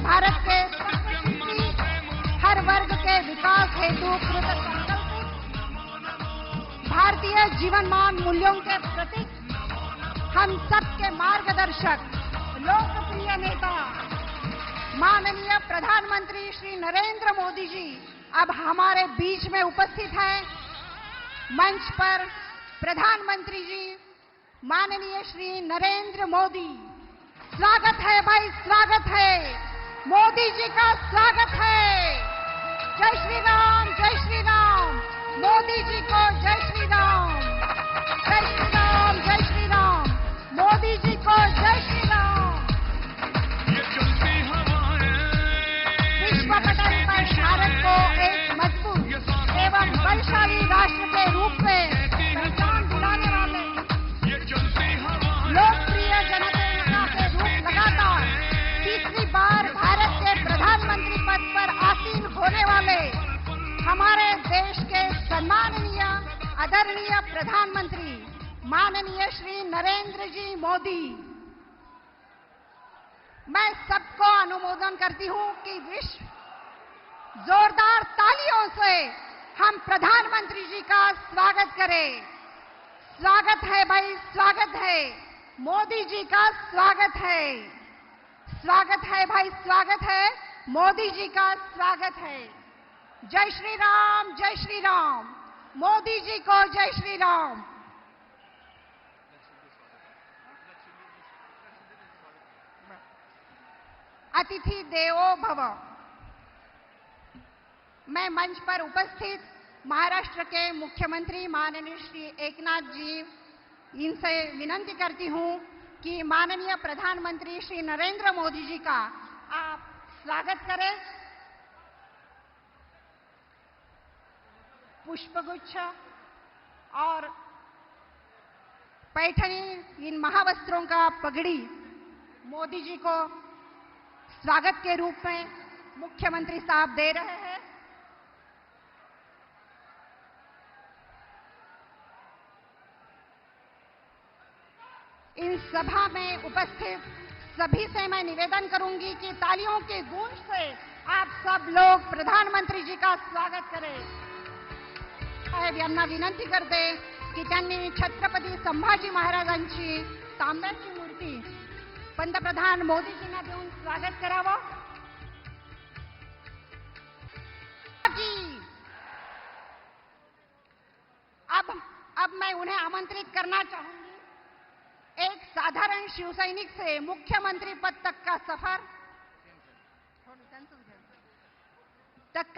भारत के हर वर्ग के विकास हेतु कृत संकल्पित भारतीय जीवनमान मूल्यों के प्रतीक, हम सबके मार्गदर्शक, लोकप्रिय नेता माननीय प्रधानमंत्री श्री नरेंद्र मोदी जी अब हमारे बीच में उपस्थित हैं। मंच पर प्रधानमंत्री जी माननीय श्री नरेंद्र मोदी, स्वागत है भाई, स्वागत है, मोदी जी का स्वागत है। जय श्री राम, जय श्री राम, मोदी जी को जय श्री राम, जय श्री राम, जय श्री राम, मोदी जी को जय श्री राम। विश्व पटल पर भारत को एक मजबूत एवं बलशाली राष्ट्र के रूप में पहचान दिलाने वाले लोकप्रिय जनता के रूप लगातार तीसरी बार भारत के प्रधानमंत्री पद पर आसीन होने वाले हमारे देश के सम्माननीय आदरणीय प्रधानमंत्री माननीय श्री नरेंद्र जी मोदी, मैं सबको अनुमोदन करती हूं कि विश्व जोरदार तालियों से हम प्रधानमंत्री जी का स्वागत करें। स्वागत है भाई, स्वागत है, मोदी जी का स्वागत है, स्वागत है भाई, स्वागत है, मोदी जी का स्वागत है। जय श्री राम, जय श्री राम, मोदी जी को जय श्री राम। अतिथि देवो भव। मैं मंच पर उपस्थित महाराष्ट्र के मुख्यमंत्री माननीय श्री एकनाथ जी, इनसे विनंती करती हूं कि माननीय प्रधानमंत्री श्री नरेंद्र मोदी जी का आप स्वागत करें। पुष्पगुच्छ और पैठनी, इन महावस्त्रों का पगड़ी मोदी जी को स्वागत के रूप में मुख्यमंत्री साहब दे रहे हैं। इन सभा में उपस्थित सभी से मैं निवेदन करूंगी कि तालियों की गूंज से आप सब लोग प्रधानमंत्री जी का स्वागत करें। यांना विनंती करते की त्यांनी छत्रपती संभाजी महाराजांची तांब्याची मूर्ती पंतप्रधान मोदीजींना देऊन स्वागत करावं। अब मैं उन्हें आमंत्रित करना चाहूंगी। एक साधारण शिवसैनिक से मुख्यमंत्री पद तक का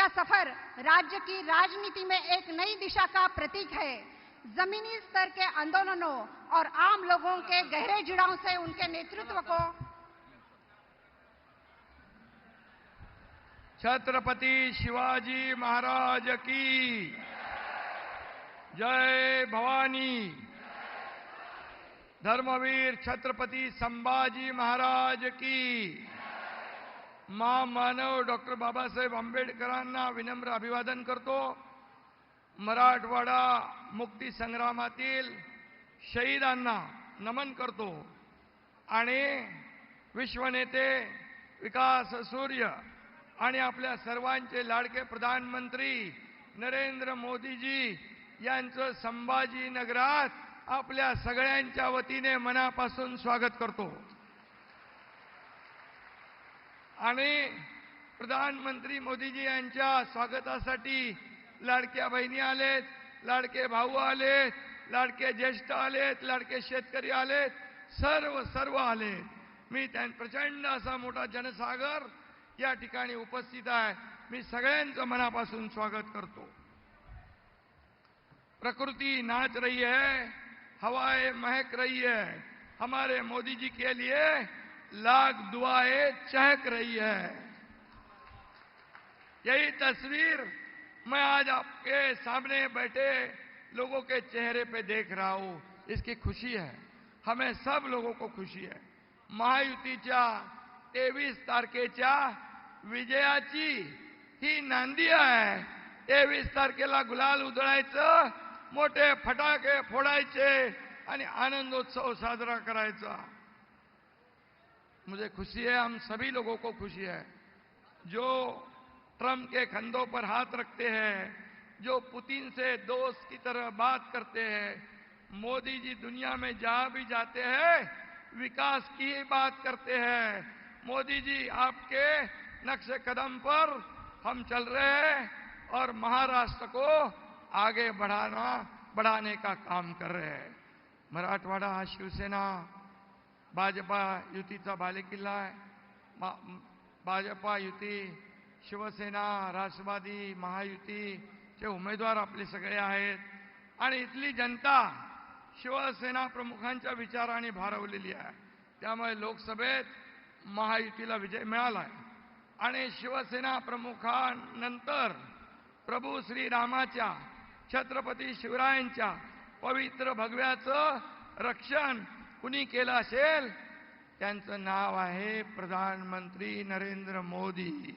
सफर राज्य की राजनीति में एक नई दिशा का प्रतीक है। जमीनी स्तर के आंदोलनों और आम लोगों के गहरे जुड़ाव से उनके नेतृत्व को छत्रपति शिवाजी महाराज की जय भवानी। धर्मवीर छत्रपति संभाजी महाराज की। महामानव डॉक्टर बाबासाहेब आंबेडकरांना विनम्र अभिवादन करतो। मराठवाडा मुक्ती संग्रामातील शहीदांना नमन करतो आणि विश्वनेते विकास सूर्य आणि आपल्या सर्वांचे लाडके प्रधानमंत्री नरेंद्र मोदीजी यांचं संभाजीनगरात आपल्या सगळ्यांच्या वतीने मनापासून स्वागत करतो। आणि प्रधानमंत्री मोदीजी यांच्या स्वागतासाठी लाडक्या बहिणी आलेत, लाडके भाऊ आलेत, लाडके ज्येष्ठ आलेत, लाडके शेतकरी आलेत, सर्व आलेत। मी प्रचंड असा मोठा जनसागर या ठिकाणी उपस्थित आहे। मी सगळ्यांचं मनापासून स्वागत करतो। प्रकृति नाच रही है, हवाएं महक रही है, हमारे मोदी जी के लिए लाख दुआएं चहक रही है। यही तस्वीर मैं आज आपके सामने बैठे लोगों के चेहरे पे देख रहा हूं। इसकी खुशी है, हमें सब लोगों को खुशी है। महायुतीच्या 23 तारखेच्या विजयाची ही नांदी आहे। 23 तारखेला गुलाल उधळायचं, मोठे फटाके फोडायचे आणि आनंदोत्सव साजरा करायचा। मुझे खुशी है, हम सभी लोगों को खुशी है, जो ट्रंप के कंधों पर हाथ रखते हैं, जो पुतिन से दोस्त की तरह बात करते हैं। मोदी जी दुनिया में जहां भी जाते हैं विकास की ही बात करते हैं। मोदी जी आपके नक्शे कदम पर हम चल रहे हैं और महाराष्ट्र को आगे बढ़ाने का काम कर रहे हैं। मराठवाडा हा शिवसेना भाजपा युतीचा बालेकिल्ला आहे। भाजपा युती, शिवसेना, राष्ट्रवादी, महायुतीचे उमेदवार आपले सगळे आहेत आणि इथली जनता शिवसेना प्रमुखांच्या विचाराने भारावलेली आहे। त्यामुळे लोकसभेत महायुतीला विजय मिळाला आहे आणि शिवसेना प्रमुखांनंतर प्रभू श्रीरामाच्या, छत्रपती शिवरायांच्या पवित्र भगव्याचं रक्षण कुणी केलं असेल त्यांचं नाव आहे प्रधानमंत्री नरेंद्र मोदी।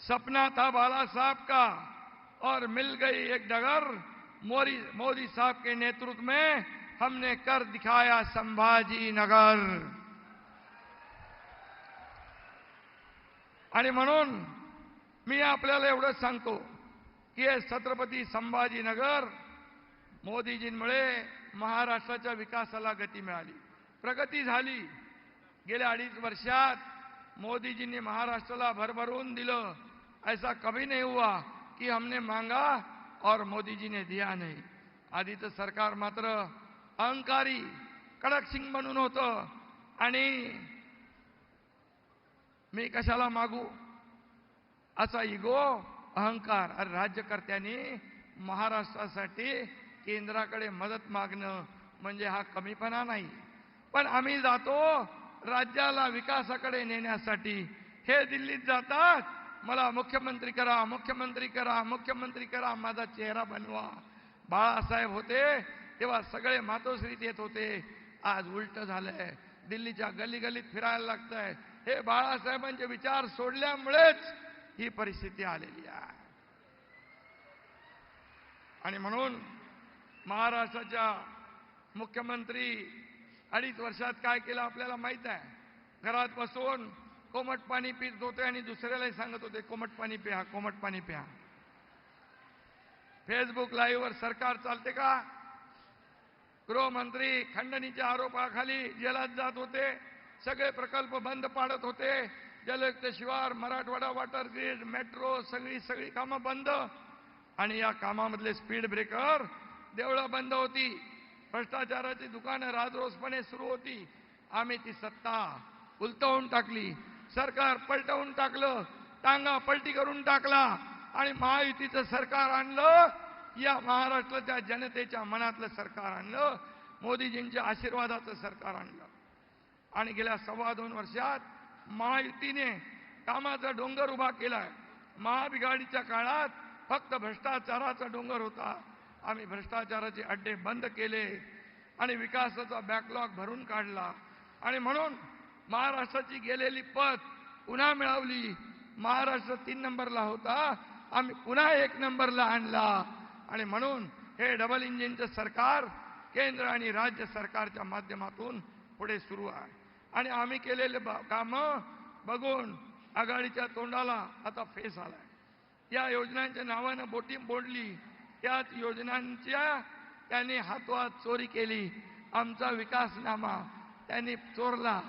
सपना था बाला साहब का और मिल गई एक डगर। मोदी साहब के नेतृत्व में हमने कर दिखाया संभाजी नगर। आणि म्हणून मी आपल्याला एवढं सांगतो की हे छत्रपती संभाजीनगर मोदीजींमुळे महाराष्ट्राच्या विकासाला गती मिळाली, प्रगती झाली। गेल्या 2.5 वर्षात मोदीजींनी महाराष्ट्राला भरभरून दिलं। ऐसा कभी नहीं हुआ कि हमने मांगा और मोदी जी ने दिया नहीं। आधीचं सरकार मात्र अहंकारी कडक सिंग बनून होतं आणि मी कशाला मागू असा इगो, अहंकार। अरे राज्यकर्त्यांनी महाराष्ट्रासाठी केंद्राकडे मदत मागणं म्हणजे हा कमीपणा नाही, पण आम्ही जातो राज्याला विकासाकडे नेण्यासाठी। हे दिल्लीत जातात, मला मुख्यमंत्री करा, मुख्यमंत्री करा, मुख्यमंत्री करा, माझा चेहरा बनवा। बाळासाहेब होते तेव्हा सगळे मातोश्रीत येत होते, आज उलट झालंय, दिल्लीच्या गल्ली गल्लीत फिरायला लागतंय। हे बाळासाहेबांचे विचार सोडल्यामुळेच ही परिस्थिती आलेली आहे। आणि म्हणून महाराष्ट्राच्या मुख्यमंत्री 2.5 वर्षात काय केलं आपल्याला माहित आहे। घरात बसून कोमट पाणी पित होते आणि दुसऱ्यालाही सांगत होते कोमट पाणी प्या, कोमट पाणी प्या। फेसबुक लाईव्ह वर सरकार चालते का? गृहमंत्री खंडणीच्या आरोपाखाली जेलात जात होते, सगळे प्रकल्प बंद पाडत होते। जलयुक्त शिवार, मराठवाडा वॉटर ग्रीड, मेट्रो, सगळी कामं बंद। आणि या कामामधले स्पीड ब्रेकर, देवळं बंद होती, भ्रष्टाचाराची दुकानं राजरोसपणे सुरू होती। आम्ही ती सत्ता उलटवून टाकली, सरकार पलटवून टाकलं, टांगा पलटी करून टाकला आणि महायुतीचं सरकार आणलं। या महाराष्ट्राच्या जनतेच्या मनातलं सरकार आणलं, मोदीजींच्या आशीर्वादाचं सरकार आणलं। आणि गेल्या 2.25 वर्षात महायुतीने कामाचा डोंगर उभा केलाय। महाबिघाडीच्या काळात फक्त भ्रष्टाचाराचा डोंगर होता, आम्ही भ्रष्टाचाराचे अड्डे बंद केले आणि विकासाचा बॅकलॉग भरून काढला। आणि म्हणून महाराष्ट्राची गेलेली पत पुन्हा मिळवली। महाराष्ट्र 3 नंबरला होता, आम्ही पुन्हा 1 नंबरला आणला। आणि म्हणून हे डबल इंजिनचं सरकार केंद्र आणि राज्य सरकारच्या माध्यमातून पुढे सुरू आहे। आणि आम्ही केलेले कामं बघून आघाडीच्या तोंडाला आता फेस आलाय। या योजनांच्या नावानं बोटी बोलली, त्याच योजनांच्या त्यांनी हातोहात चोरी केली। आमचा विकासनामा त्यांनी चोरला,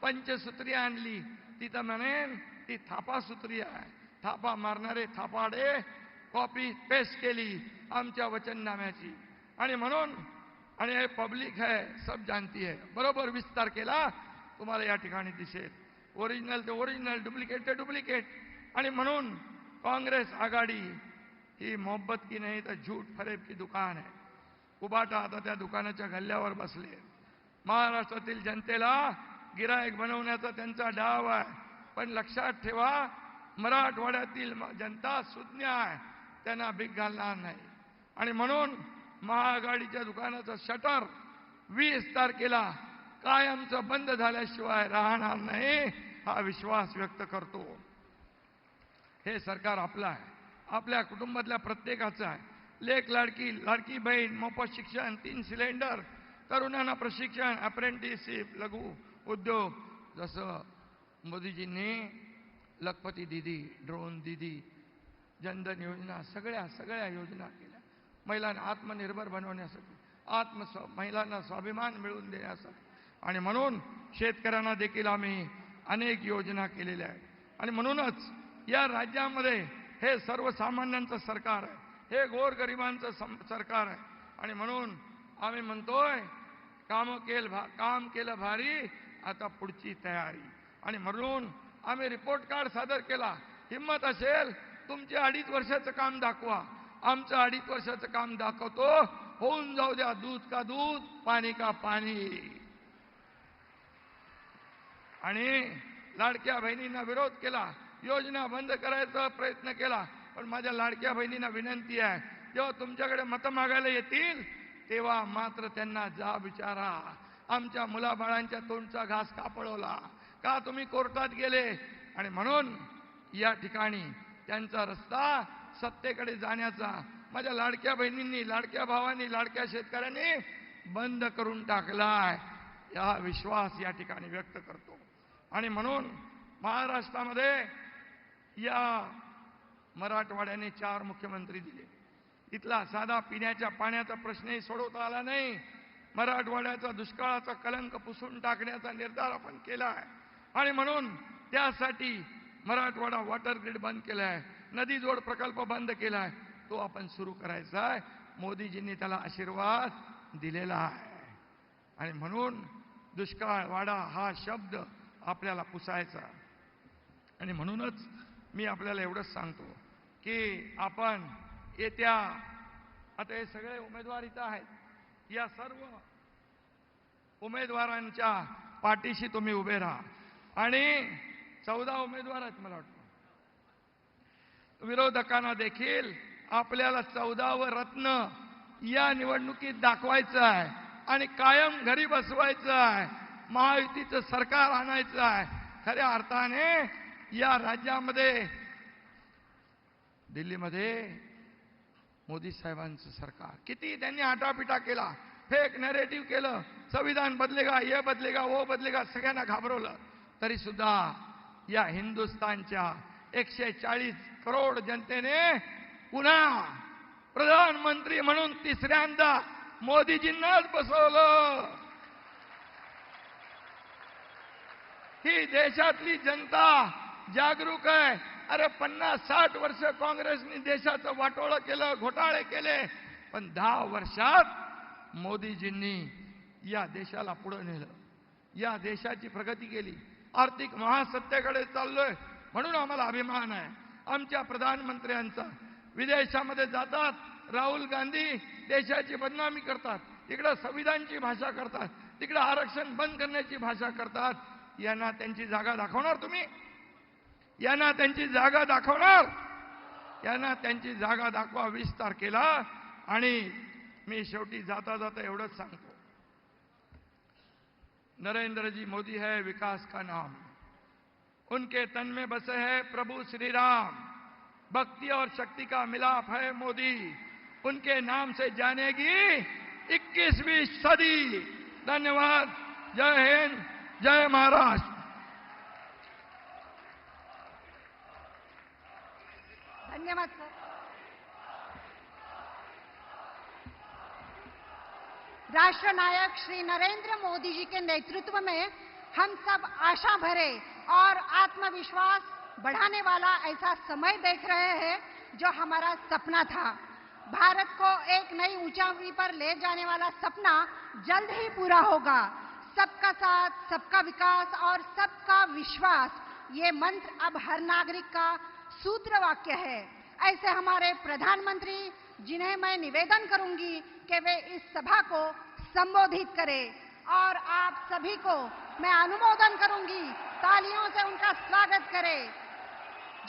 पंचसूत्री आणली, तिथं म्हणेन ती थापासूत्री आहे। थापा मारणारे थापाडे कॉपी पेस्ट केली आमच्या वचननाम्याची। आणि म्हणून आणि हे पब्लिक है, सब जानती है। बरोबर 20 तारखेला तुम्हाला या ठिकाणी दिसेल, ओरिजिनल ते ओरिजिनल, डुप्लिकेट ते डुप्लिकेट। आणि म्हणून काँग्रेस आघाडी ही मोहब्बत की नाही तर झूठ फरेब की दुकान आहे। उबाटा आता त्या दुकानाच्या गल्ल्यावर बसले। महाराष्ट्रातील जनतेला गिराईक बनवण्याचा त्यांचा डाव आहे, पण लक्षात ठेवा मराठवाड्यातील जनता सुज्ञ आहे, त्यांना भीक घालणार नाही। आणि म्हणून महाआघाडीच्या दुकानाचं शटर 20 तारखेला कायमचं बंद झाल्याशिवाय राहणार नाही, हा विश्वास व्यक्त करतो। हे सरकार आपलं आहे, आपल्या कुटुंबातल्या प्रत्येकाचं आहे। लेक लाडकी, लाडकी बहीण, मोफत शिक्षण, 3 सिलेंडर, तरुणांना प्रशिक्षण, अप्रेंटिसशिप, लघु उद्योग, जसं मोदीजींनी लखपती दीदी, ड्रोन दीदी, जनधन योजना, सगळ्या योजना केल्या महिलांना आत्मनिर्भर बनवण्यासाठी, महिलांना स्वाभिमान मिळवून देण्यासाठी. आणि म्हणून शेतकऱ्यांना देखील आम्ही अनेक योजना केलेल्या आहेत. आणि म्हणूनच या राज्यामध्ये हे सर्वसामान्यांचं सरकार आहे, हे गोरगरिबांचं सरकार आहे. आणि म्हणून आम्ही म्हणतोय काम केलं भारी, आता पुढची तयारी. आणि म्हणून आम्ही रिपोर्ट कार्ड सादर केला. हिम्मत असेल तुमचे 2.5 वर्षाचं काम दाखवा, आमचं 2.5 वर्षाचं काम दाखवतो. होऊन जाऊ द्या दूध का दूध, पाणी का पाणी. आणि लाडक्या बहिणींना विरोध केला, योजना बंद करायचा प्रयत्न केला. पण माझ्या लाडक्या बहिणींना विनंती आहे, जेव्हा तुमच्याकडे मतं मागायला येतील तेव्हा मात्र त्यांना जा विचारा, आमच्या मुलाबाळांच्या तोंडचा घास का पळवला, का तुम्ही कोर्टात गेले. आणि म्हणून या ठिकाणी त्यांचा रस्ता सत्तेकडे जाण्याचा माझ्या लाडक्या बहिणींनी, लाडक्या भावांनी, लाडक्या शेतकऱ्यांनी बंद करून टाकलाय, या विश्वास या ठिकाणी व्यक्त करतो. आणि म्हणून महाराष्ट्रामध्ये या मराठवाड्याने 4 मुख्यमंत्री दिले. इथला साधा पिण्याच्या पाण्याचा प्रश्नही सोडवता आला नाही. मराठवाड्याचा दुष्काळाचा कलंक पुसून टाकण्याचा निर्धार आपण केला आहे. आणि म्हणून त्यासाठी मराठवाडा वॉटर ग्रिड बंद केला आहे, नदी जोड प्रकल्प बंद केला आहे, तो आपण सुरू करायचा आहे. मोदीजींनी त्याला आशीर्वाद दिलेला आहे. आणि म्हणून दुष्काळवाडा हा शब्द आपल्याला पुसायचा. आणि म्हणूनच मी आपल्याला एवढंच सांगतो की आपण येत्या, आता हे सगळे उमेदवार इथं आहेत, या सर्व उमेदवारांच्या पाठीशी तुम्ही उभे राहा. आणि 14 उमेदवार आहेत मला वाटतं. विरोधकांना देखील आपल्याला 14वे रत्न या निवडणुकीत दाखवायचं आहे आणि कायम घरी बसवायचं आहे. महायुतीचं सरकार आणायचं आहे. खऱ्या अर्थाने या राज्यामध्ये, दिल्लीमध्ये मोदी साहेबांचं सरकार, किती त्यांनी आटापिटा केला, फेक नॅरेटिव्ह केलं, संविधान बदलेगा, ये बदलेगा, वो बदलेगा, सगळ्यांना घाबरवलं. तरी सुद्धा या हिंदुस्थानच्या 140 करोड जनतेने पुन्हा प्रधानमंत्री म्हणून तिसऱ्यांदा मोदीजींनाच बसवलं. ही देशातली जनता जागरूक आहे. अरे 50-60 वर्ष काँग्रेसने देशाचं वाटोळं केलं, घोटाळे केले, पण 10 वर्षात मोदीजींनी या देशाला पुढे नेलं, या देशाची प्रगती केली. आर्थिक महासत्तेकडे चाललोय म्हणून आम्हाला अभिमान आहे आमच्या प्रधानमंत्र्यांचा. विदेशामध्ये जातात, राहुल गांधी देशाची बदनामी करतात, इकडं संविधानाची भाषा करतात, तिकडं आरक्षण बंद करण्याची भाषा करतात. यांना त्यांची जागा दाखवणार तुम्ही? यांना त्यांची जागा दाखवणार? यांना त्यांची जागा दाखवा 20 तारखेला. आणि मी शेवटी जाता जाता एवढंच सांगतो, नरेंद्र जी मोदी है विकास का नाम, उनके तन में बसे है प्रभु श्री राम, भक्ति और शक्ति का मिलाप है मोदी, उनके नाम से जानेगी 21वीं सदी. धन्यवाद. जय हिंद, जय महाराष्ट्र. धन्यवाद सर. राष्ट्र नायक श्री नरेंद्र मोदी जी के नेतृत्व में हम सब आशा भरे और आत्मविश्वास बढ़ाने वाला ऐसा समय देख रहे हैं जो हमारा सपना था. भारत को एक नई ऊंचाई पर ले जाने वाला सपना जल्द ही पूरा होगा. सबका साथ, सबका विकास और सबका विश्वास, ये मंत्र अब हर नागरिक का सूत्र वाक्य है. ऐसे हमारे प्रधानमंत्री, जिन्हें मैं निवेदन करूंगी कि वे इस सभा को संबोधित करें, और आप सभी को मैं अनुमोदन करूंगी, तालियों से उनका स्वागत करें.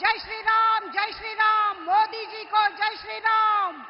जय श्री राम, जय श्री राम. मोदी जी को जय श्री राम.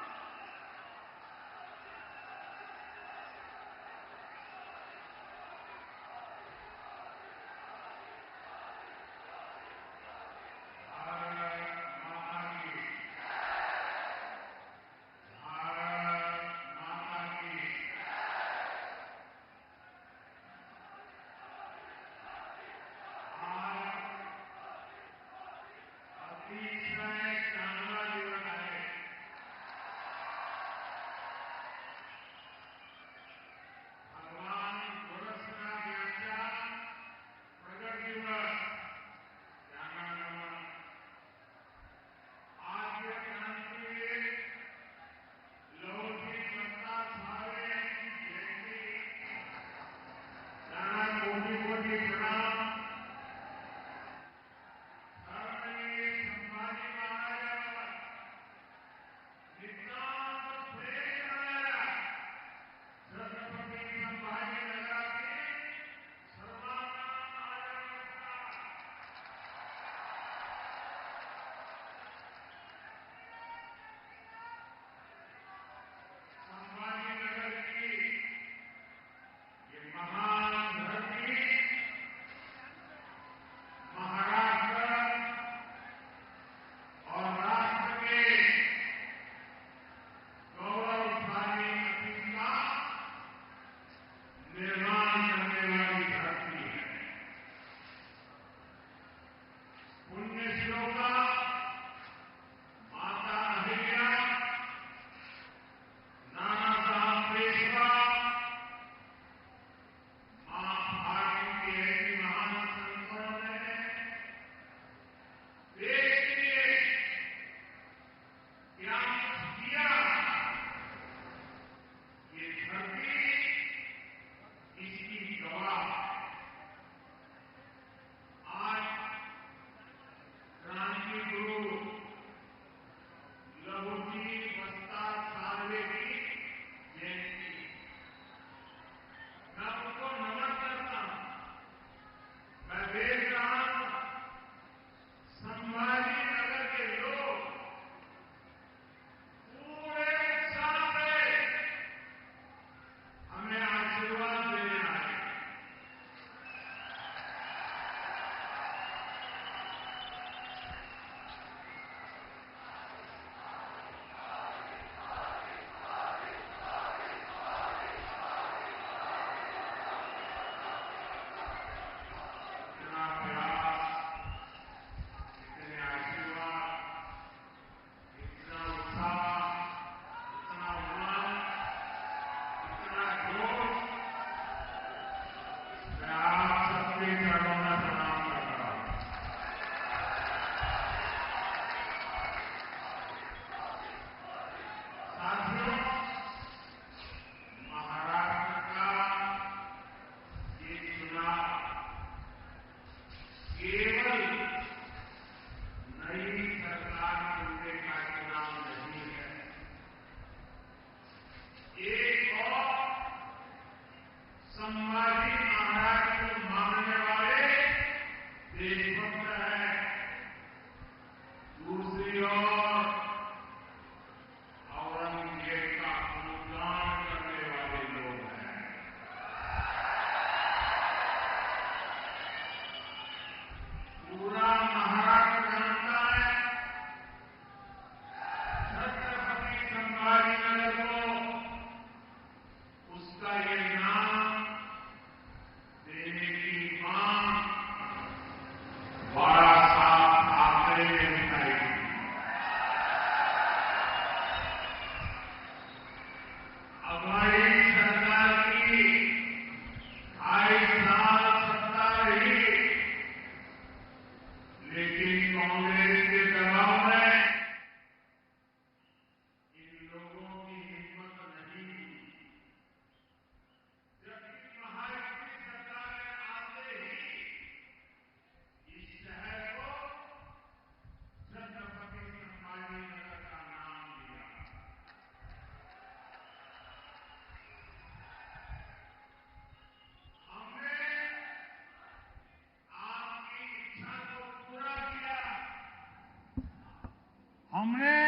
हमने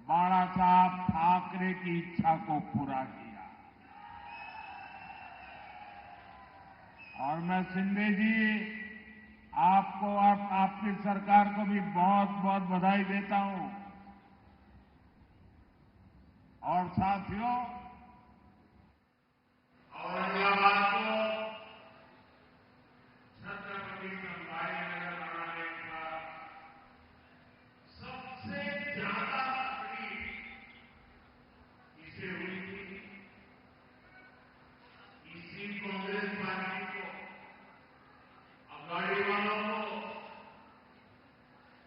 बाला साहब ठाकरे की इच्छा को पूरा किया। और मैं शिंदे जी आपको और आपकी सरकार को भी बहुत बहुत बधाई देता हूं। और साथियों, औरंगाबाद को छत्रपति संभाजीनगर बनाने का सबसे ज्यादा तकलीफ इसे हुई थी। इसी कांग्रेस पार्टी को, अघाड़ी वालों को,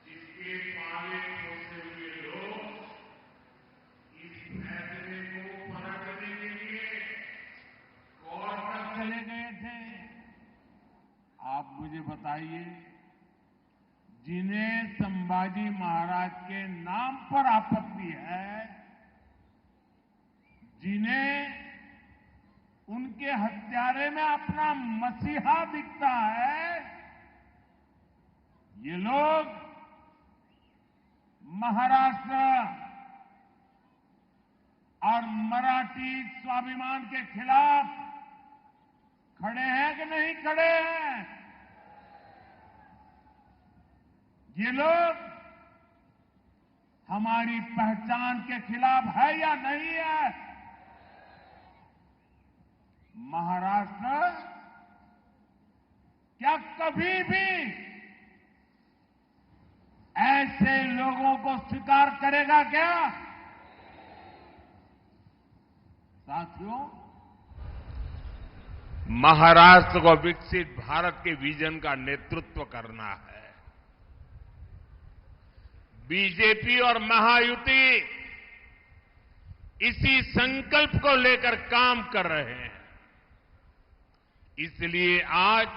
जिसके पाले पोसे हुए लोग इस फैसले को पलटने के लिए कोर्ट तक चले गए थे। आप मुझे बताइए, जिन्हें संभाजी महाराज के नाम पर आपत्ति है, जिन्हें उनके हत्यारे में अपना मसीहा दिखता है, ये लोग महाराष्ट्र और मराठी स्वाभिमान के खिलाफ खड़े हैं कि नहीं खड़े हैं? ये लोग हमारी पहचान के खिलाफ है या नहीं है? महाराष्ट्र क्या कभी भी ऐसे लोगों को स्वीकार करेगा क्या? साथियों, महाराष्ट्र को विकसित भारत के विजन का नेतृत्व करना है। बीजेपी और महायुति इसी संकल्प को लेकर काम कर रहे हैं। इसलिए आज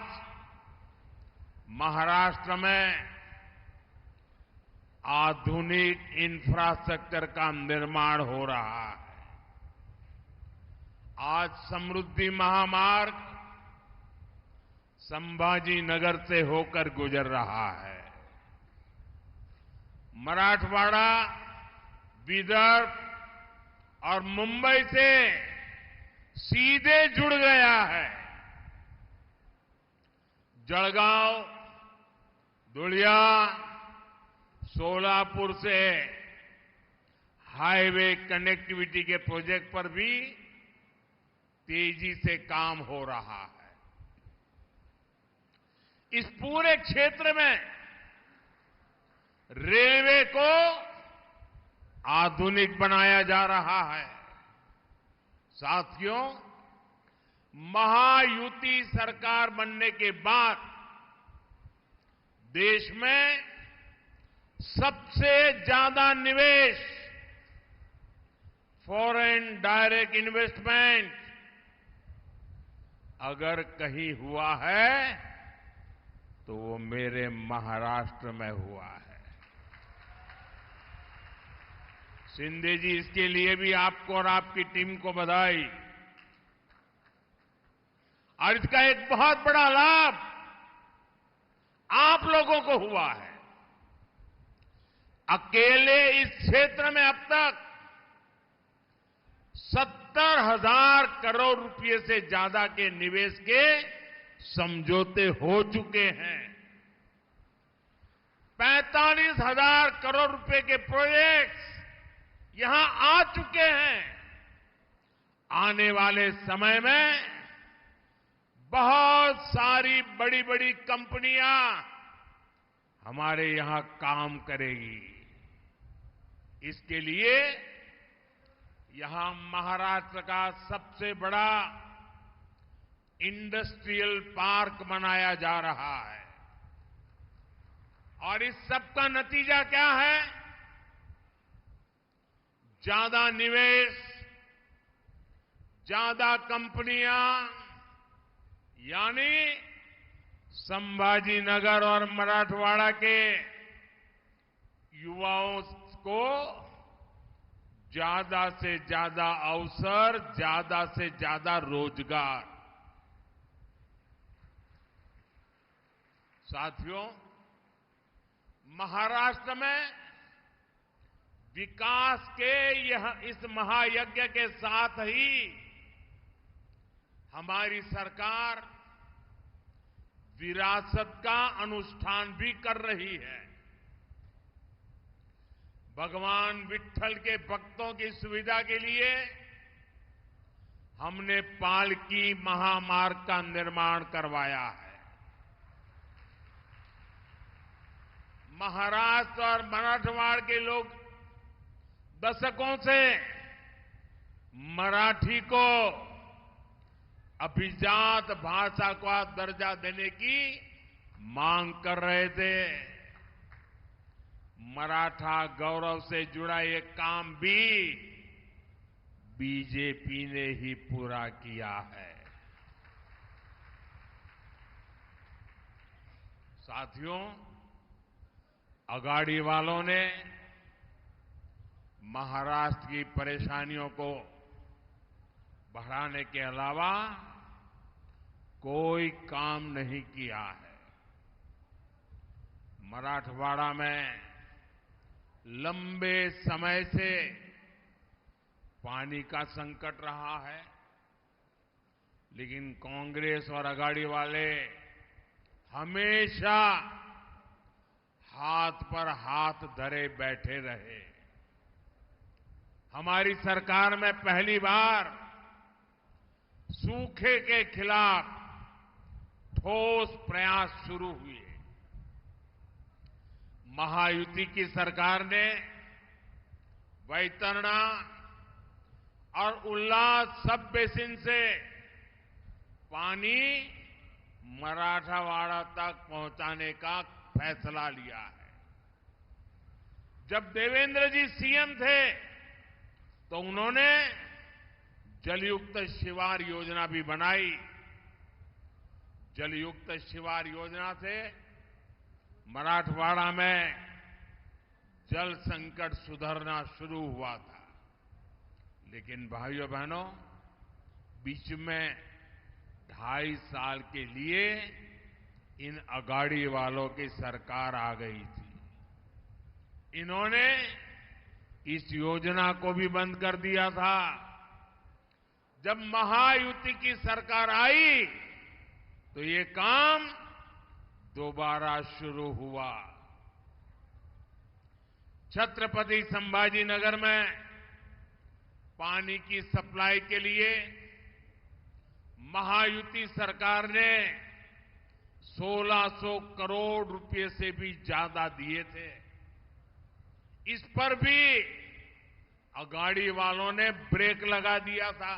महाराष्ट्र में आधुनिक इंफ्रास्ट्रक्चर का निर्माण हो रहा है। आज समृद्धि महामार्ग संभाजी नगर से होकर गुजर रहा है। मराठवाड़ा, विदर्भ और मुंबई से सीधे जुड़ गया है। जलगांव, धुलिया, सोलापुर से हाईवे कनेक्टिविटी के प्रोजेक्ट पर भी तेजी से काम हो रहा है। इस पूरे क्षेत्र में रेलवे को आधुनिक बनाया जा रहा है। साथियों, महायुति सरकार बनने के बाद देश में सबसे ज्यादा निवेश, फॉरेन डायरेक्ट इन्वेस्टमेंट अगर कहीं हुआ है तो वो मेरे महाराष्ट्र में हुआ है। शिंदे जी, इसके लिए भी आपको और आपकी टीम को बधाई। और इसका एक बहुत बड़ा लाभ आप लोगों को हुआ है। अकेले इस क्षेत्र में अब तक 70,000 करोड़ रुपए से ज्यादा के निवेश के समझौते हो चुके हैं। 45,000 करोड़ रुपए के प्रोजेक्ट्स यहां आ चुके हैं। आने वाले समय में बहुत सारी बड़ी बड़ी कंपनियां हमारे यहां काम करेगी। इसके लिए यहां महाराष्ट्र का सबसे बड़ा इंडस्ट्रियल पार्क बनाया जा रहा है। और इस सब का नतीजा क्या है? ज्यादा निवेश, ज्यादा कंपनियां, यानी संभाजी नगर और मराठवाड़ा के युवाओं को ज्यादा से ज्यादा अवसर, ज्यादा से ज्यादा रोजगार। साथियों, महाराष्ट्र में विकास के इस महायज्ञ के साथ ही हमारी सरकार विरासत का अनुष्ठान भी कर रही है। भगवान विट्ठल के भक्तों की सुविधा के लिए हमने पालकी महामार्ग का निर्माण करवाया है। महाराष्ट्र और मराठवाड़ के लोग दशकों से मराठी को अभिजात भाषा का दर्जा देने की मांग कर रहे थे। मराठा गौरव से जुड़ा ये काम भी बीजेपी ने ही पूरा किया है। साथियों, अगाड़ी वालों ने महाराष्ट्र की परेशानियों को बढ़ाने के अलावा कोई काम नहीं किया है। मराठवाड़ा में लंबे समय से पानी का संकट रहा है, लेकिन कांग्रेस और अगाड़ी वाले हमेशा हाथ पर हाथ धरे बैठे रहे। हमारी सरकार में पहली बार सूखे के खिलाफ ठोस प्रयास शुरू हुए। महायुति की सरकार ने वैतरणा और उल्लास सब बेसिन से पानी मराठवाड़ा तक पहुंचाने का फैसला लिया है। जब देवेंद्र जी सीएम थे तो उन्होंने जलयुक्त शिवार योजना भी बनाई। जलयुक्त शिवार योजना से मराठवाड़ा में जल संकट सुधरना शुरू हुआ था। लेकिन भाइयों बहनों, बीच में 2.5 साल के लिए इन अगाड़ी वालों की सरकार आ गई थी। इन्होंने इस योजना को भी बंद कर दिया था। जब महायुति की सरकार आई तो ये काम दोबारा शुरू हुआ। छत्रपति संभाजीनगर में पानी की सप्लाई के लिए महायुति सरकार ने 1600 करोड़ रुपए से भी ज्यादा दिए थे। इस पर भी अगाड़ी वालों ने ब्रेक लगा दिया था।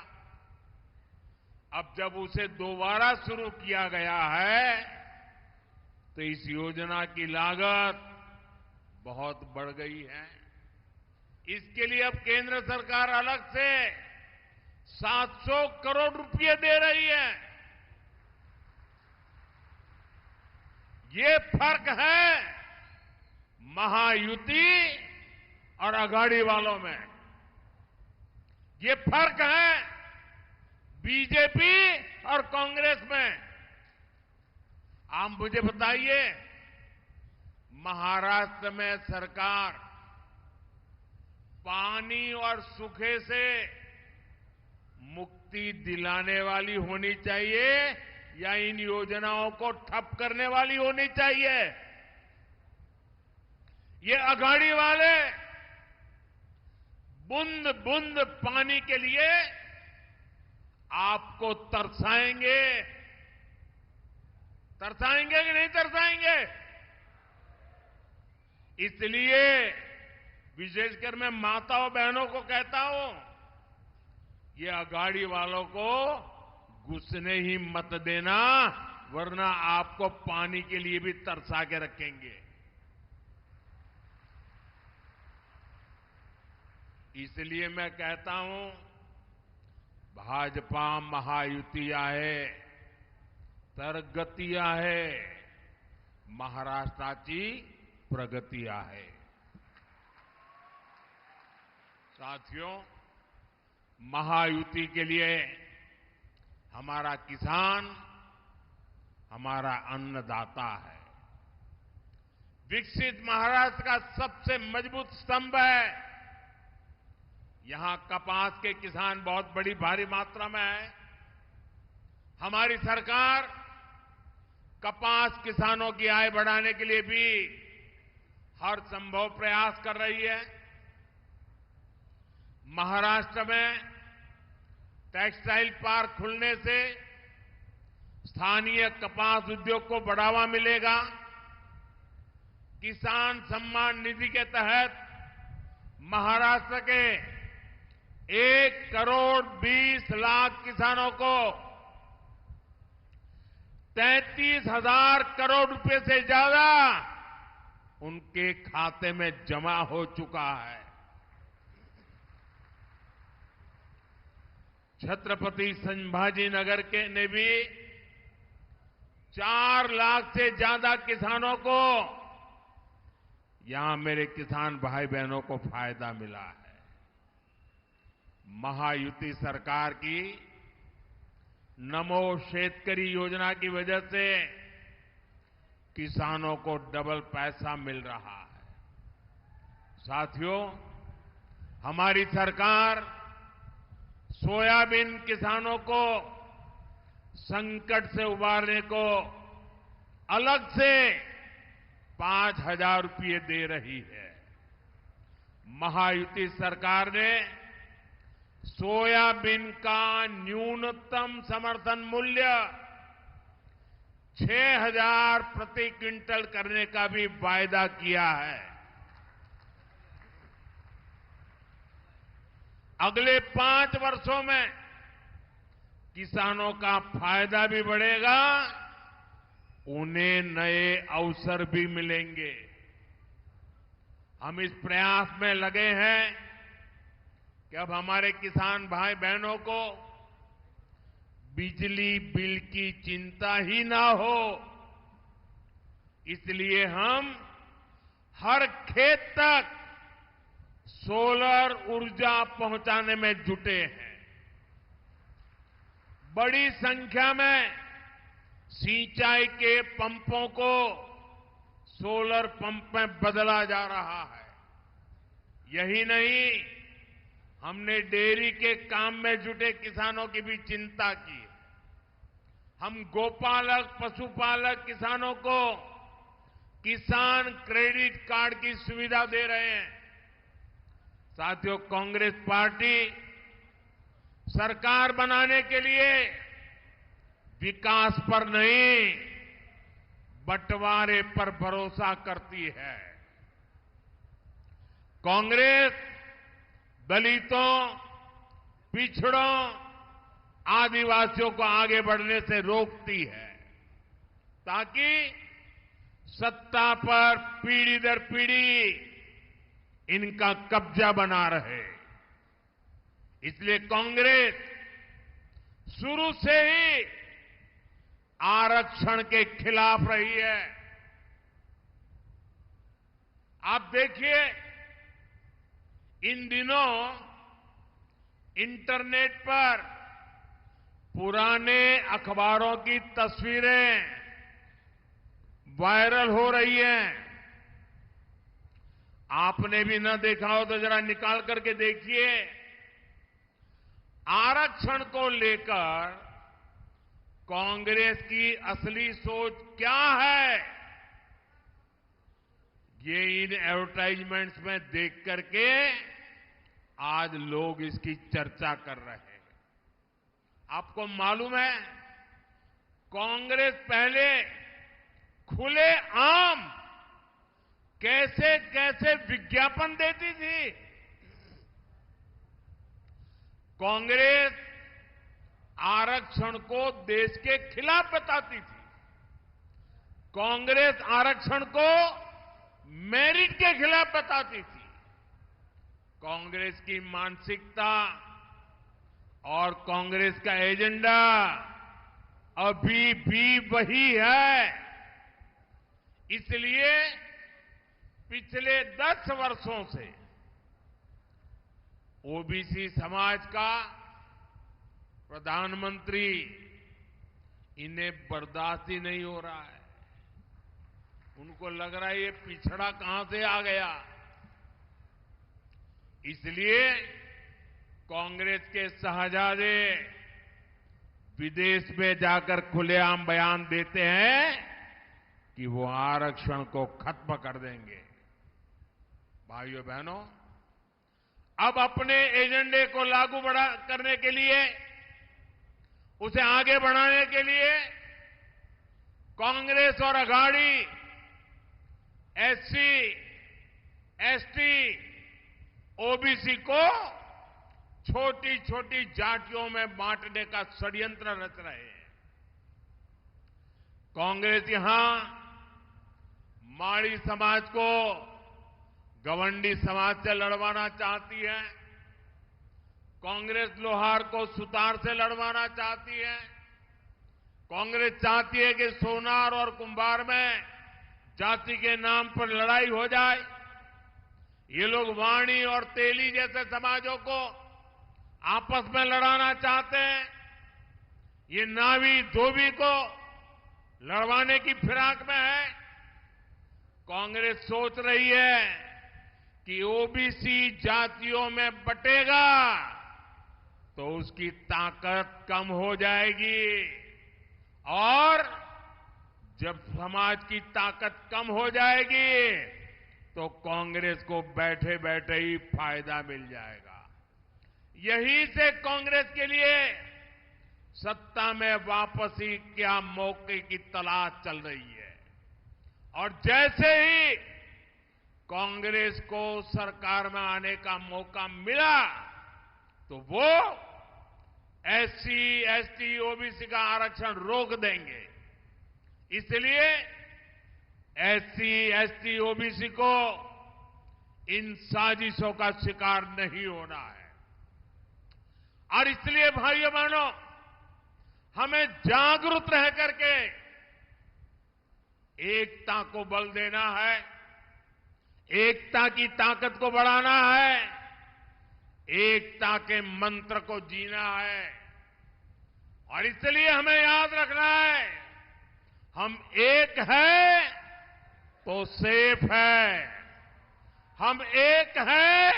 अब जब उसे दोबारा शुरू किया गया है तो इस योजना की लागत बहुत बढ़ गई है। इसके लिए अब केंद्र सरकार अलग से 700 करोड़ रुपए दे रही है। ये फर्क है महायुति और अगाड़ी वालों में। ये फर्क है बीजेपी और कांग्रेस में। आप मुझे बताइए, महाराष्ट्र में सरकार पानी और सूखे से मुक्ति दिलाने वाली होनी चाहिए या इन योजनाओं को ठप करने वाली होनी चाहिए? ये अगाड़ी वाले बूंद बूंद पानी के लिए आपको तरसाएंगे। तरसाएंगे कि नहीं तरसाएंगे? इसलिए विशेषकर मैं माताओं बहनों को कहता हूं, ये अगाड़ी वालों को घुसने ही मत देना, वरना आपको पानी के लिए भी तरसा के रखेंगे। इसलिए मैं कहता हूं, भाजपा महायुति आहे तर गती आहे, महाराष्ट्राची प्रगती आहे। साथियों, महायुति के लिए हमारा किसान हमारा अन्नदाता है। विकसित महाराष्ट्र का सबसे मजबूत स्तंभ है यहां कपास के किसान बहुत बड़ी भारी मात्रा में है। हमारी सरकार कपास किसानों की आय बढ़ाने के लिए भी हर संभव प्रयास कर रही है। महाराष्ट्र में टेक्सटाइल पार्क खुलने से स्थानीय कपास उद्योग को बढ़ावा मिलेगा। किसान सम्मान निधि के तहत महाराष्ट्र के 1,20,00,000 किसानों को 33,000 करोड़ रुपए से ज्यादा उनके खाते में जमा हो चुका है। छत्रपति संभाजी नगर के ने भी 4 लाख से ज्यादा किसानों को, यहां मेरे किसान भाई बहनों को फायदा मिला है। महायुति सरकार की नमो शेतकरी योजना की वजह से किसानों को डबल पैसा मिल रहा है। साथियों, हमारी सरकार सोयाबीन किसानों को संकट से उबारने को अलग से 5,000 रुपये दे रही है। महायुति सरकार ने सोयाबीन का न्यूनतम समर्थन मूल्य 6,000 प्रति क्विंटल करने का भी वायदा किया है। अगले 5 वर्षों में किसानों का फायदा भी बढ़ेगा, उन्हें नए अवसर भी मिलेंगे। हम इस प्रयास में लगे हैं कि अब हमारे किसान भाई बहनों को बिजली बिल की चिंता ही ना हो। इसलिए हम हर खेत तक सोलर ऊर्जा पहुंचाने में जुटे हैं। बड़ी संख्या में सिंचाई के पंपों को सोलर पंप में बदला जा रहा है। यही नहीं, हमने डेयरी के काम में जुटे किसानों की भी चिंता की। हम गोपालक, पशुपालक किसानों को किसान क्रेडिट कार्ड की सुविधा दे रहे हैं। साथियों, कांग्रेस पार्टी सरकार बनाने के लिए विकास पर नहीं, बंटवारे पर भरोसा करती है। कांग्रेस दलितों, पिछड़ों, आदिवासियों को आगे बढ़ने से रोकती है, ताकि सत्ता पर पीढ़ी दर पीढ़ी इनका कब्जा बना रहे। इसलिए कांग्रेस शुरू से ही आरक्षण के खिलाफ रही है। आप देखिए, इन दिनों इंटरनेट पर पुराने अखबारों की तस्वीरें वायरल हो रही हैं। आपने भी न देखा हो तो जरा निकाल करके देखिए। आरक्षण को लेकर कांग्रेस की असली सोच क्या है, ये इन एडवर्टाइजमेंट्स में देख करके आज लोग इसकी चर्चा कर रहे हैं। आपको मालूम है, कांग्रेस पहले खुले आम कैसे कैसे विज्ञापन देती थी। कांग्रेस आरक्षण को देश के खिलाफ बताती थी। कांग्रेस आरक्षण को मेरिट के खिलाफ बताती थी। कांग्रेस की मानसिकता और कांग्रेस का एजेंडा अभी भी वही है। इसलिए पिछले 10 वर्षों से ओबीसी समाज का प्रधानमंत्री इन्हें बर्दाश्त ही नहीं हो रहा है। उनको लग रहा है ये पिछड़ा कहां से आ गया। इसलिए कांग्रेस के शहजादे विदेश में जाकर खुलेआम बयान देते हैं कि वो आरक्षण को खत्म कर देंगे। भाइयों बहनों, अब अपने एजेंडे को लागू करने के लिए, उसे आगे बढ़ाने के लिए कांग्रेस और अघाड़ी एससी, एसटी, ओबीसी को छोटी छोटी जातियों में बांटने का षड्यंत्र रच रहे हैं। कांग्रेस यहां माड़ी समाज को गवंडी समाज से लड़वाना चाहती है। कांग्रेस लोहार को सुतार से लड़वाना चाहती है। कांग्रेस चाहती है कि सोनार और कुंभार में जाति के नाम पर लड़ाई हो जाए। ये लोग वाणी और तेली जैसे समाजों को आपस में लड़ाना चाहते हैं। ये नावी धोबी को लड़वाने की फिराक में है। कांग्रेस सोच रही है कि ओबीसी जातियों में बटेगा तो उसकी ताकत कम हो जाएगी, और जब समाज की ताकत कम हो जाएगी तो कांग्रेस को बैठे बैठे ही फायदा मिल जाएगा। यही से कांग्रेस के लिए सत्ता में वापसी क्या मौके की तलाश चल रही है। और जैसे ही कांग्रेस को सरकार में आने का मौका मिला तो वो एससी, एसटी, ओबीसी का आरक्षण रोक देंगे। इसलिए एससी, एसटी, ओबीसी को इन साजिशों का शिकार नहीं होना है। और इसलिए भाइयों बहनों, हमें जागरूक रह करके एकता को बल देना है, एकता की ताकत को बढ़ाना है, एकता के मंत्र को जीना है। और इसलिए हमें याद रखना है, हम एक हैं तो सेफ है। हम एक हैं,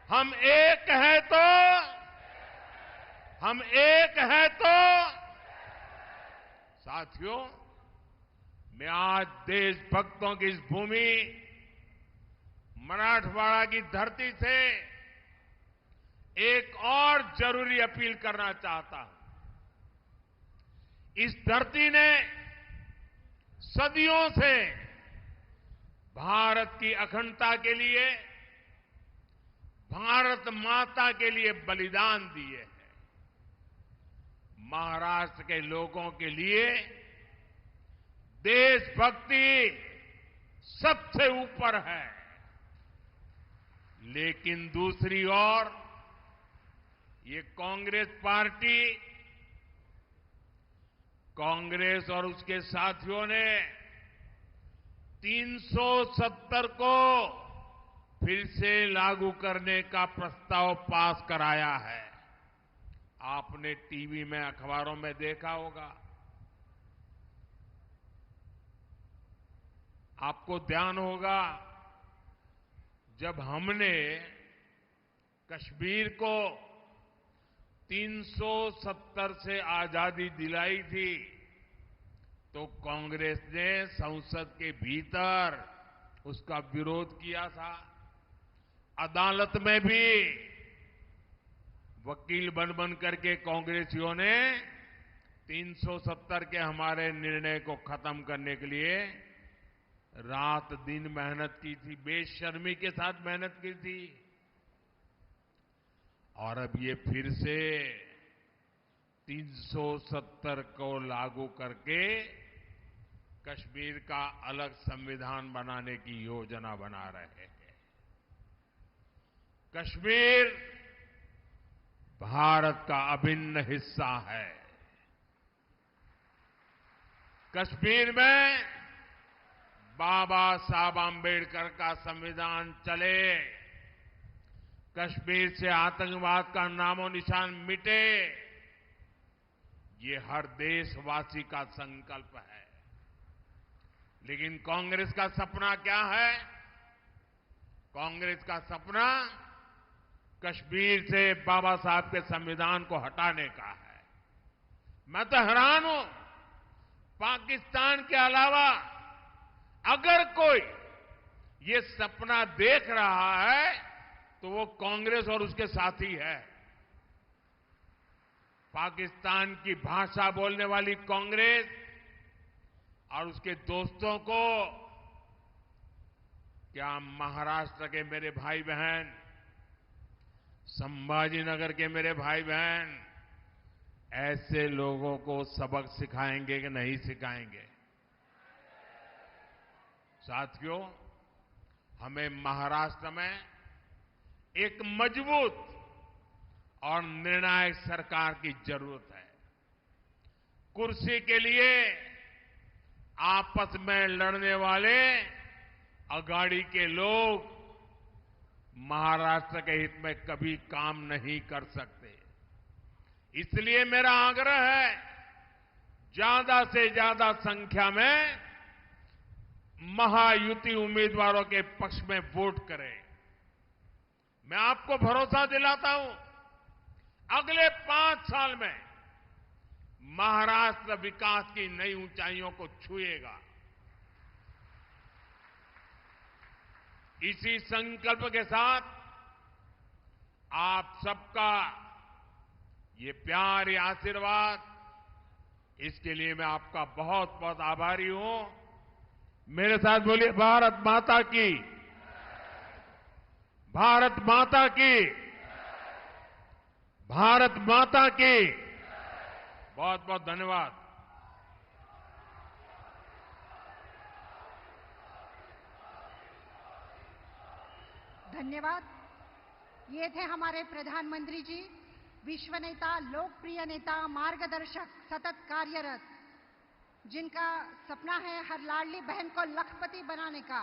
हम एक हैं तो, हम एक हैं तो। साथियों, मैं आज देशभक्तों की इस भूमि मराठवाड़ा की धरती से एक और जरूरी अपील करना चाहता हूं। इस धरती ने सदियों से भारत की अखंडता के लिए, भारत माता के लिए बलिदान दिए हैं। महाराष्ट्र के लोगों के लिए देशभक्ति सबसे ऊपर है। लेकिन दूसरी ओर ये कांग्रेस पार्टी, कांग्रेस और उसके साथियों ने 370 को फिर से लागू करने का प्रस्ताव पास कराया है। आपने टीवी में, अखबारों में देखा होगा। आपको ध्यान होगा, जब हमने कश्मीर को 370 से आजादी दिलाई थी तो कांग्रेस ने संसद के भीतर उसका विरोध किया था। अदालत में भी वकील बन करके कांग्रेसियों ने 370 के हमारे निर्णय को खत्म करने के लिए रात दिन मेहनत की थी, बेशर्मी के साथ मेहनत की थी। और अब ये फिर से 370 को लागू करके कश्मीर का अलग संविधान बनाने की योजना बना रहे हैं। कश्मीर भारत का अभिन्न हिस्सा है। कश्मीर में बाबा साहब आंबेडकर का संविधान चले, कश्मीर से आतंकवाद का नामो निशान मिटे, ये हर देशवासी का संकल्प है। लेकिन कांग्रेस का सपना क्या है? कांग्रेस का सपना कश्मीर से बाबा साहब के संविधान को हटाने का है। मैं तो हैरान हूं, पाकिस्तान के अलावा अगर कोई ये सपना देख रहा है तो वो कांग्रेस और उसके साथी है। पाकिस्तान की भाषा बोलने वाली कांग्रेस और उसके दोस्तों को क्या महाराष्ट्र के मेरे भाई बहन, संभाजीनगर के मेरे भाई बहन ऐसे लोगों को सबक सिखाएंगे कि नहीं सिखाएंगे? साथियों, हमें महाराष्ट्र में एक मजबूत और निर्णायक सरकार की जरूरत है। कुर्सी के लिए आपस में लड़ने वाले अघाड़ी के लोग महाराष्ट्र के हित में कभी काम नहीं कर सकते। इसलिए मेरा आग्रह है, ज्यादा से ज्यादा संख्या में महायुति उम्मीदवारों के पक्ष में वोट करें। मैं आपको भरोसा दिलाता हूं, अगले 5 साल में महाराष्ट्र विकास की नई ऊंचाइयों को छुएगा। इसी संकल्प के साथ आप सबका ये प्यार, ये आशीर्वाद, इसके लिए मैं आपका बहुत बहुत आभारी हूं। मेरे साथ बोलिए, भारत माता की, भारत माता की, भारत माता की। बहुत बहुत धन्यवाद। धन्यवाद। ये थे हमारे प्रधानमंत्री जी, विश्व नेता, लोकप्रिय नेता, मार्गदर्शक, सतत कार्यरत, जिनका सपना है हर लाडली बहन को लखपति बनाने का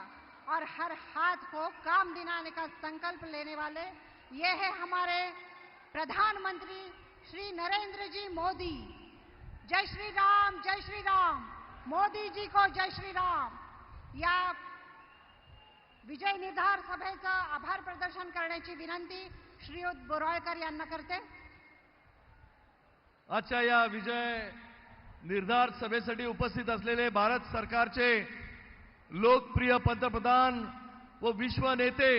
और हर हाथ को काम दिलाने का संकल्प लेने वाले। ये है हमारे प्रधानमंत्री श्री नरेंद्र जी मोदी। जय श्री राम, जय श्री राम। मोदी जी को जय श्री राम। या विजय निर्धार सभेचा आभार प्रदर्शन करण्याची विनंती श्रीयुत बोराळकर यांना करते। आजच्या या विजय निर्धार सभेसाठी उपस्थित असलेले भारत सरकारचे लोकप्रिय पंतप्रधान व विश्व नेते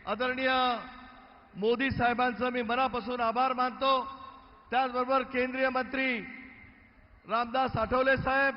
आदरणीय मोदी साहेबांचं मी मनापासून आभार मानतो। त्याचबरोबर केंद्रीय मंत्री रामदास आठवले साहेब,